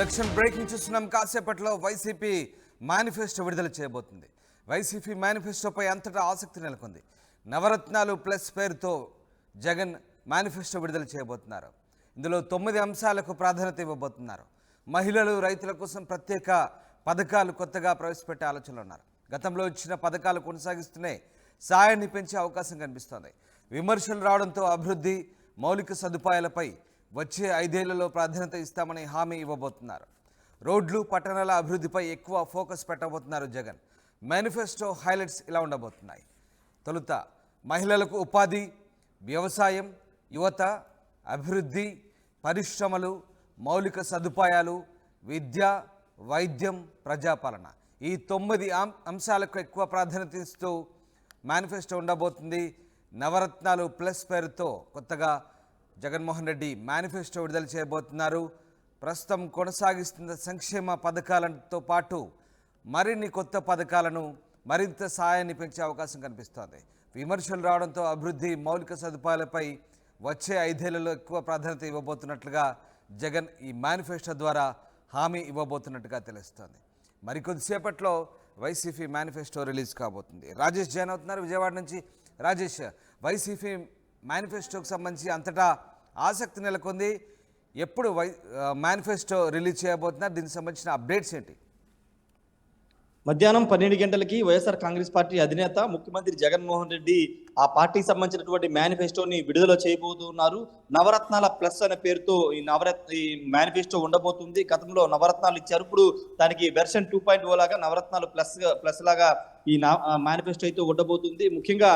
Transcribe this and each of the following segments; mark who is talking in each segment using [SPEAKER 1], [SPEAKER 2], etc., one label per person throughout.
[SPEAKER 1] Election breaking చూస్తున్నాం. కాసేపట్లో YCP manifesto విడుదల చేయబోతుంది. వైసీపీ మేనిఫెస్టోపై అంతటా ఆసక్తి నెలకొంది. నవరత్నాలు ప్లస్ పేరుతో జగన్ మేనిఫెస్టో విడుదల చేయబోతున్నారు. ఇందులో 9 అంశాలకు ప్రాధాన్యత ఇవ్వబోతున్నారు. మహిళలు, రైతుల కోసం ప్రత్యేక పథకాలు కొత్తగా ప్రవేశపెట్టే ఆలోచనలు ఉన్నారు. గతంలో ఇచ్చిన పథకాలు కొనసాగిస్తూనే సాయాన్ని పెంచే అవకాశం కనిపిస్తోంది. విమర్శలు రావడంతో అభివృద్ధి, మౌలిక సదుపాయాలపై వచ్చే 5 ఏళ్లలో ప్రాధాన్యత ఇస్తామని హామీ ఇవ్వబోతున్నారు. రోడ్లు, పట్టణాల అభివృద్ధిపై ఎక్కువ ఫోకస్ పెట్టబోతున్నారు జగన్. మేనిఫెస్టో హైలైట్స్ ఇలా ఉండబోతున్నాయి. తొలుత మహిళలకు ఉపాధి, వ్యవసాయం, యువత, అభివృద్ధి, పరిశ్రమలు, మౌలిక సదుపాయాలు, విద్య, వైద్యం, ప్రజాపాలన, ఈ 9 అంశాలకు ఎక్కువ ప్రాధాన్యత ఇస్తూ మేనిఫెస్టో ఉండబోతుంది. నవరత్నాలు ప్లస్ పేరుతో కొత్తగా జగన్మోహన్ రెడ్డి మేనిఫెస్టో విడుదల చేయబోతున్నారు. ప్రస్తుతం కొనసాగిస్తున్న సంక్షేమ పథకాలతో పాటు మరిన్ని కొత్త పథకాలను, మరింత సాయాన్ని పెంచే అవకాశం కనిపిస్తోంది. విమర్శలు రావడంతో అభివృద్ధి, మౌలిక సదుపాయాలపై వచ్చే 5 ఏళ్లలో ఎక్కువ ప్రాధాన్యత ఇవ్వబోతున్నట్లుగా జగన్ ఈ మేనిఫెస్టో ద్వారా హామీ ఇవ్వబోతున్నట్టుగా తెలుస్తోంది. మరికొద్దిసేపట్లో వైసీపీ మేనిఫెస్టో రిలీజ్ కాబోతుంది. రాజేష్ జాయిన్ అవుతున్నారు విజయవాడ నుంచి. రాజేష్, వైసీపీ మేనిఫెస్టోకి సంబంధించి అంతటా ఆసక్తి నెలకొంది. ఎప్పుడు మేనిఫెస్టో రిలీజ్ చేయబోతున్నారు? దీనికి సంబంధించిన అప్డేట్స్ ఏంటి?
[SPEAKER 2] మధ్యాహ్నం 12 గంటలకి వైఎస్ఆర్ కాంగ్రెస్ పార్టీ అధినేత ముఖ్యమంత్రి జగన్మోహన్ రెడ్డి ఆ పార్టీకి సంబంధించినటువంటి మేనిఫెస్టోని విడుదల చేయబోతున్నారు. నవరత్నాల ప్లస్ అనే పేరుతో ఈ మేనిఫెస్టో ఉండబోతుంది. గతంలో నవరత్నాలు ఇచ్చారు, ఇప్పుడు దానికి వెర్షన్ 2.0 లాగా నవరత్నాలు ప్లస్ లాగా ఈ మేనిఫెస్టో అయితే ఉండబోతుంది. ముఖ్యంగా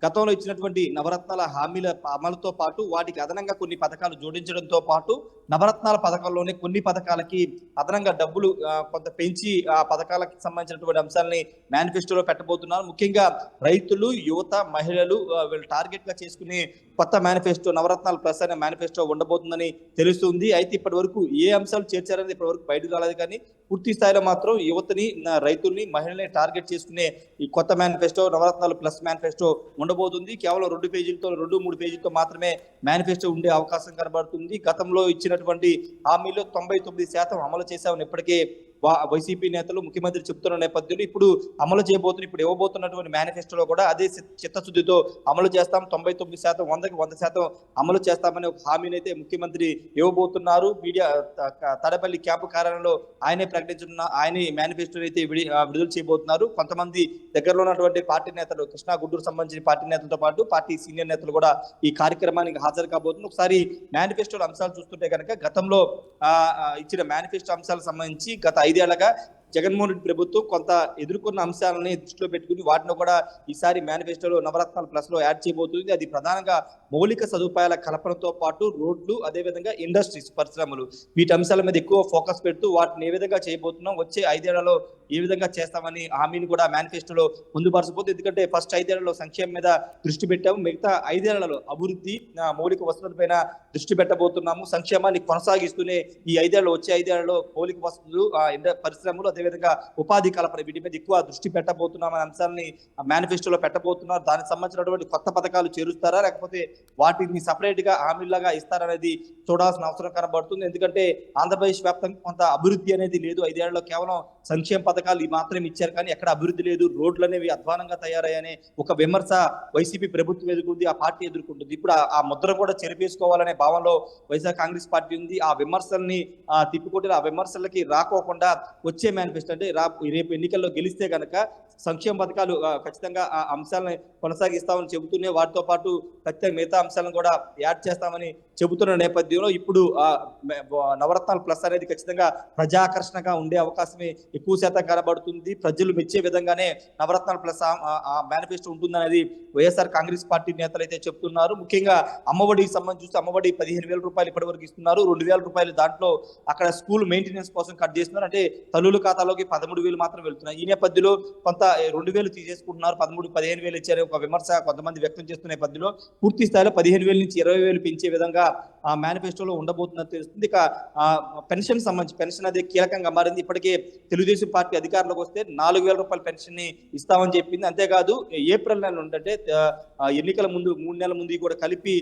[SPEAKER 2] గతంలో ఇచ్చినటువంటి నవరత్నాల హామీల అమలుతో పాటు వాటికి అదనంగా కొన్ని పథకాలు జోడించడంతో పాటు నవరత్నాల పథకంలోనే కొన్ని పథకాలకి అదనంగా డబ్బులు కొంత పెంచి ఆ పథకాలకు సంబంధించినటువంటి అంశాలని మేనిఫెస్టోలో పెట్టబోతున్నారు. ముఖ్యంగా రైతులు, యువత, మహిళలు వీళ్ళు టార్గెట్ గా చేసుకునే కొత్త మేనిఫెస్టో నవరత్నాల ప్లస్ అనే మేనిఫెస్టో ఉండబోతుందని తెలుస్తుంది. అయితే ఇప్పటి వరకు ఏ అంశాలు చేర్చారనేది ఇప్పటి వరకు బయటకు రాలేదు, కానీ పూర్తి స్థాయిలో మాత్రం యువతని, రైతుల్ని, మహిళల్ని టార్గెట్ చేసుకునే ఈ కొత్త మేనిఫెస్టో నవరత్నాలు ప్లస్ మేనిఫెస్టో ఉండబోతుంది. కేవలం 2 పేజీలతో 2-3 పేజీలతో మాత్రమే మేనిఫెస్టో ఉండే అవకాశం కనబడుతుంది. గతంలో ఇచ్చినటువంటి హామీలో 99% అమలు చేశామని ఇప్పటికే వైసీపీ నేతలు, ముఖ్యమంత్రి చెప్తున్న నేపథ్యంలో ఇప్పుడు అమలు చేయబోతున్న, ఇప్పుడు ఇవ్వబోతున్నటువంటి మేనిఫెస్టోలో కూడా అదే చిత్తశుద్ధితో అమలు చేస్తాం, 99% 100కి 100% అమలు చేస్తామని ఒక హామీని అయితే ముఖ్యమంత్రి ఇవ్వబోతున్నారు. మీడియా తాడేపల్లి క్యాంపు కార్యాలయంలో ఆయనే ఆయన మేనిఫెస్టోని అయితే విడుదల చేయబోతున్నారు. కొంతమంది దగ్గరలో ఉన్నటువంటి పార్టీ నేతలు, కృష్ణా, గుంటూరు సంబంధించిన పార్టీ నేతలతో పాటు పార్టీ సీనియర్ నేతలు కూడా ఈ కార్యక్రమానికి హాజరు కాబోతున్నారు. ఒకసారి మేనిఫెస్టో అంశాలు చూస్తుంటే కనుక గతంలో ఇచ్చిన మేనిఫెస్టో అంశాలకు సంబంధించి గత 5 ఏళ్లగా జగన్మోహన్ రెడ్డి ప్రభుత్వం కొంత ఎదుర్కొన్న అంశాలని దృష్టిలో పెట్టుకుని వాటిని కూడా ఈసారి మేనిఫెస్టోలో నవరత్నాల ప్లస్ లో యాడ్ చేయబోతుంది. అది ప్రధానంగా మౌలిక సదుపాయాల కల్పనతో పాటు రోడ్లు, అదేవిధంగా ఇండస్ట్రీస్, పరిశ్రమలు, వీటి అంశాల మీద ఎక్కువ ఫోకస్ పెడుతూ వాటిని ఏ విధంగా చేయబోతున్నాం, వచ్చే 5 ఏళ్లలో ఏ విధంగా చేస్తామని హామీని కూడా మేనిఫెస్టోలో పొందుపరచబోతుంది. ఎందుకంటే ఫస్ట్ 5 ఏళ్లలో సంక్షేమం మీద దృష్టి పెట్టాము, మిగతా 5 ఏళ్లలో అభివృద్ధి, మౌలిక వసతులపైన దృష్టి పెట్టబోతున్నాము. సంక్షేమాన్ని కొనసాగిస్తూనే ఈ 5 ఏళ్లలో, వచ్చే 5 ఏళ్లలో మౌలిక వసతులు, పరిశ్రమలు, అదేవిధంగా ఉపాధి కల్పన, వీటి మీద ఎక్కువ దృష్టి పెట్టబోతున్నాం అనే అంశాలని మేనిఫెస్టోలో పెట్టబోతున్నారు. దానికి సంబంధించినటువంటి కొత్త పథకాలు చేరుస్తారా, లేకపోతే వాటిని సపరేట్ గా హామీలాగా ఇస్తారనేది చూడాల్సిన అవసరం కనబడుతుంది. ఎందుకంటే ఆంధ్రప్రదేశ్ వ్యాప్తంగా కొంత అభివృద్ధి అనేది లేదు. 5 ఏళ్లలో కేవలం సంక్షేమ పథకాలు మాత్రమే ఇచ్చారు, కానీ ఎక్కడ అభివృద్ధి లేదు, రోడ్లు అనేవి అధ్వానంగా తయారయ్యనే ఒక విమర్శ వైసీపీ ప్రభుత్వం ఎదుర్కొంది, ఆ పార్టీ ఎదుర్కొంటుంది. ఇప్పుడు ఆ ముద్ర కూడా చెరిపేసుకోవాలనే భావంలో వైఎస్ఆర్ కాంగ్రెస్ పార్టీ ఉంది. ఆ విమర్శల్ని తిప్పికొట్టి ఆ విమర్శలకి రాకోకుండా వచ్చే మేనిఫెస్టో అంటే రేపు ఎన్నికల్లో గెలిస్తే కనుక సంక్షేమ పథకాలు ఖచ్చితంగా ఆ అంశాలను కొనసాగిస్తామని చెబుతూనే వాటితో పాటు ఖచ్చితంగా మిగతా అంశాలను కూడా యాడ్ చేస్తామని చెబుతున్న నేపథ్యంలో ఇప్పుడు నవరత్నాల ప్లస్ అనేది ఖచ్చితంగా ప్రజాకర్షణగా ఉండే అవకాశమే ఎక్కువ శాతం కనబడుతుంది. ప్రజలు మెచ్చే విధంగానే నవరత్నాల ప్లస్ ఆ మేనిఫెస్టో ఉంటుందనేది వైఎస్ఆర్ కాంగ్రెస్ పార్టీ నేతలు అయితే చెప్తున్నారు. ముఖ్యంగా అమ్మఒడికి సంబంధించి చూస్తే అమ్మఒడి 15,000 రూపాయలు ఇప్పటి వరకు ఇస్తున్నారు. 2,000 రూపాయలు దాంట్లో అక్కడ స్కూల్ మెయింటెనెన్స్ కోసం కట్ చేస్తున్నారు. అంటే తల్లుల ఖాతాలోకి 13,000 మాత్రం వెళ్తున్నాయి. ఈ నేపథ్యంలో కొంత 2,000 తీసేసుకుంటున్నారు, 15,000 ఇచ్చారు ఒక విమర్శ కొంతమంది వ్యక్తం చేస్తున్న నేపథ్యంలో పూర్తి స్థాయిలో 15,000 నుంచి 20,000 పెంచే విధంగా ఆ మేనిఫెస్టోలో ఉండబోతుందని తెలుస్తుంది. ఇక పెన్షన్ సంబంధించి పెన్షన్ అది కీలకంగా మారింది. ఇప్పటికే తెలుగుదేశం పార్టీ అధికారంలోకి వస్తే 4,000 రూపాయల పెన్షన్ ని ఇస్తామని చెప్పింది. అంతేకాదు ఏప్రిల్ నెల నుండి అంటే ఎన్నికల ముందు 3 నెలల ముందు కూడా కలిపి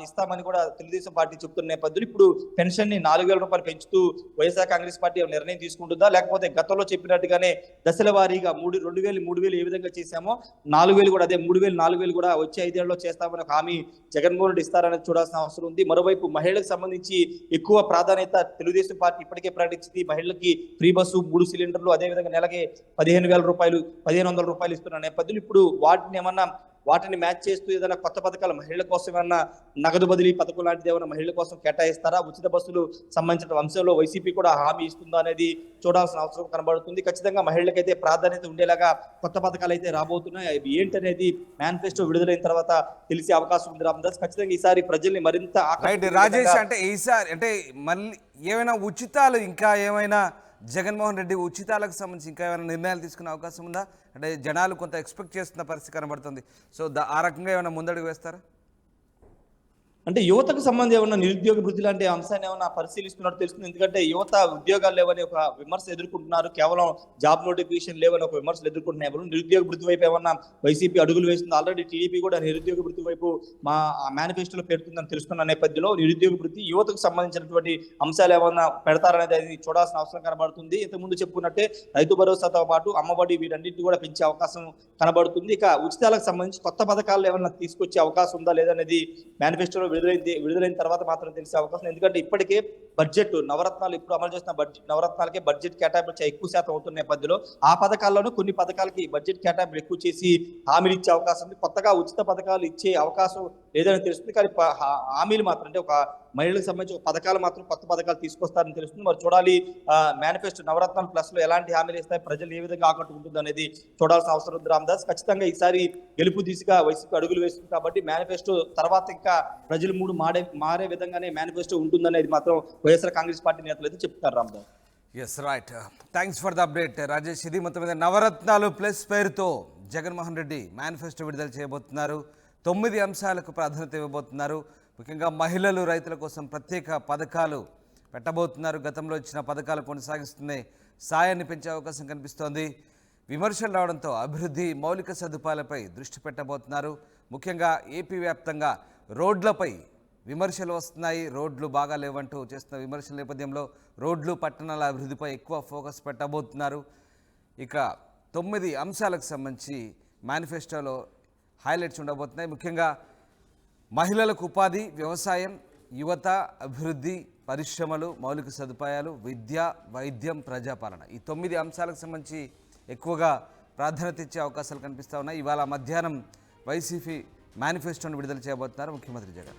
[SPEAKER 2] ఇస్తామని కూడా తెలుగుదేశం పార్టీ చెప్తున్న నేపథ్యంలో ఇప్పుడు పెన్షన్ ని 4,000 రూపాయలు పెంచుతూ వైఎస్ఆర్ కాంగ్రెస్ పార్టీ నిర్ణయం తీసుకుంటుందా, లేకపోతే గతంలో చెప్పినట్టుగానే దశల వారీగా 2,000, 3,000 ఏ విధంగా చేశామో 4,000 కూడా అదే 3,000, 4,000 కూడా వచ్చే 5 ఏళ్లలో చేస్తామని ఒక హామీ జగన్మోహన్ రెడ్డి ఇస్తారనేది చూడాల్సిన అవసరం ఉంది. మరోవైపు మహిళలకు సంబంధించి ఎక్కువ ప్రాధాన్యత తెలుగుదేశం పార్టీ ఇప్పటికే ప్రకటించింది. మహిళలకి ఫ్రీ బస్సు, 3 సిలిండర్లు, అదేవిధంగా నెలకి 15,000 రూపాయలు, 1,500 రూపాయలు ఇస్తున్న నేపథ్యంలో ఇప్పుడు వాటిని మ్యాచ్ చేస్తూ ఏదైనా కొత్త పథకాలు మహిళల కోసం ఏమన్నా నగదు బదిలీ పథకం లాంటిది ఏమైనా మహిళల కోసం కేటాయిస్తారా? ఉచిత బస్సులు సంబంధించిన అంశంలో వైసీపీ కూడా హామీ ఇస్తుందా అనేది చూడాల్సిన అవసరం కనబడుతుంది. ఖచ్చితంగా మహిళలకైతే ప్రాధాన్యత ఉండేలాగా కొత్త పథకాలు అయితే రాబోతున్నాయి. అవి ఏంటనేది మేనిఫెస్టో విడుదలైన తర్వాత తెలిసే అవకాశం ఉంది. రామదాస్, ఖచ్చితంగా ఈసారి ప్రజల్ని మరింత
[SPEAKER 1] రాజేష్, అంటే ఈసారి అంటే మళ్ళీ ఏమైనా ఉచితాలు ఇంకా ఏమైనా జగన్మోహన్ రెడ్డి ఉచితాలకు సంబంధించి ఇంకా ఏమైనా నిర్ణయాలు తీసుకునే అవకాశం ఉందా? అంటే జనాలు కొంత ఎక్స్పెక్ట్ చేస్తున్న పరిస్థితి కనబడుతుంది. సో ఆ రకంగా ఏమైనా ముందడుగు వేస్తారా?
[SPEAKER 2] అంటే యువతకు సంబంధించి ఏమన్నా నిరుద్యోగ వృద్ధి లాంటి అంశాన్ని ఏమన్నా పరిశీలిస్తున్నట్టు తెలుస్తుంది. ఎందుకంటే యువత ఉద్యోగాలు లేవని ఒక విమర్శ ఎదుర్కొంటున్నారు, కేవలం జాబ్ నోటిఫికేషన్ లేవని ఒక విమర్శలు ఎదుర్కొంటున్నారు. నిరుద్యోగ వృద్ధి వైపు ఏమన్నా వైసీపీ అడుగులు వేస్తుంది. ఆల్రెడీ టీడీపీ కూడా నిరుద్యోగ వృద్ధి వైపు మా మేనిఫెస్టోలో పెడుతుందని తెలుస్తున్న నేపథ్యంలో నిరుద్యోగ వృద్ధి, యువతకు సంబంధించినటువంటి అంశాలు ఏమన్నా పెడతారనేది అది చూడాల్సిన అవసరం కనబడుతుంది. ఇంతకుముందు చెప్పుకున్నట్టే రైతు భరోసాతో పాటు అమ్మఒడి వీటన్నింటినీ కూడా పెంచే అవకాశం కనబడుతుంది. ఇక ఉచితాలకు సంబంధించి కొత్త పథకాలు ఏమన్నా తీసుకొచ్చే అవకాశం ఉందా లేదనేది మేనిఫెస్టోలో విడుదలైన తర్వాత మాత్రం తెలిసే అవకాశం. ఎందుకంటే ఇప్పటికే బడ్జెట్ నవరత్నాలు ఇప్పుడు అమలు చేసిన నవరత్నాలకే బడ్జెట్ కేటాయింపు ఎక్కువ శాతం అవుతున్న నేపథ్యంలో ఆ పథకాల్లోనూ కొన్ని పథకాలకి బడ్జెట్ కేటాయింపు ఎక్కువ చేసి హామీలు ఇచ్చే అవకాశం ఉంది. కొత్తగా ఉచిత పథకాలు ఇచ్చే అవకాశం లేదని తెలుస్తుంది. కానీ హామీలు మాత్రం అంటే ఒక మహిళలకు సంబంధించి పథకాలు మాత్రం కొత్త పథకాలు తీసుకొస్తారని తెలుస్తుంది. మరి చూడాలి మేనిఫెస్టో నవరత్నాలు ప్లస్ లో ఎలాంటి హామీలు ఇస్తాయి, ప్రజలు ఏ విధంగా ఆకట్టుకుంటుంది అనేది చూడాల్సిన అవసరం ఉంది. రామదాస్, ఖచ్చితంగా ఈసారి గెలుపు దిశగా వైసీపీ అడుగులు వేస్తుంది కాబట్టి మేనిఫెస్టో తర్వాత ఇంకా ప్రజల మూడు మారే విధంగానే మేనిఫెస్టో ఉంటుందనేది మాత్రం వైఎస్ఆర్ కాంగ్రెస్ పార్టీ నేతలు అయితే చెప్తారు. Ramdas,
[SPEAKER 1] yes right, thanks for the update Rajesh. ఇది మొత్తం మీద నవరత్నాలు ప్లస్ పేరుతో జగన్మోహన్ రెడ్డి మేనిఫెస్టో విడుదల చేయబోతున్నారు. 9 అంశాలకు ప్రాధాన్యత ఇవ్వబోతున్నారు. ముఖ్యంగా మహిళలు, రైతుల కోసం ప్రత్యేక పథకాలు పెట్టబోతున్నారు. గతంలో ఇచ్చిన పథకాలు కొనసాగిస్తూనే సాయాన్ని పెంచే అవకాశం కనిపిస్తోంది. విమర్శలు రావడంతో అభివృద్ధి, మౌలిక సదుపాయాలపై దృష్టి పెట్టబోతున్నారు. ముఖ్యంగా ఏపీ వ్యాప్తంగా రోడ్లపై విమర్శలు వస్తున్నాయి. రోడ్లు బాగా లేవంటూ చేస్తున్న విమర్శల నేపథ్యంలో రోడ్లు, పట్టణాల అభివృద్ధిపై ఎక్కువ ఫోకస్ పెట్టబోతున్నారు. ఇక 9 అంశాలకు సంబంధించి మేనిఫెస్టోలో హైలైట్స్ ఉండబోతున్నాయి. ముఖ్యంగా మహిళలకు ఉపాధి, వ్యవసాయం, యువత, అభివృద్ధి, పరిశ్రమలు, మౌలిక సదుపాయాలు, విద్య, వైద్యం, ప్రజాపాలన, ఈ 9 అంశాలకు సంబంధించి ఎక్కువగా ప్రాధాన్యత ఇచ్చే అవకాశాలు కనిపిస్తూ ఉన్నాయి. ఇవాళ మధ్యాహ్నం వైసీపీ మేనిఫెస్టోను విడుదల చేయబోతున్నారు ముఖ్యమంత్రి జగన్.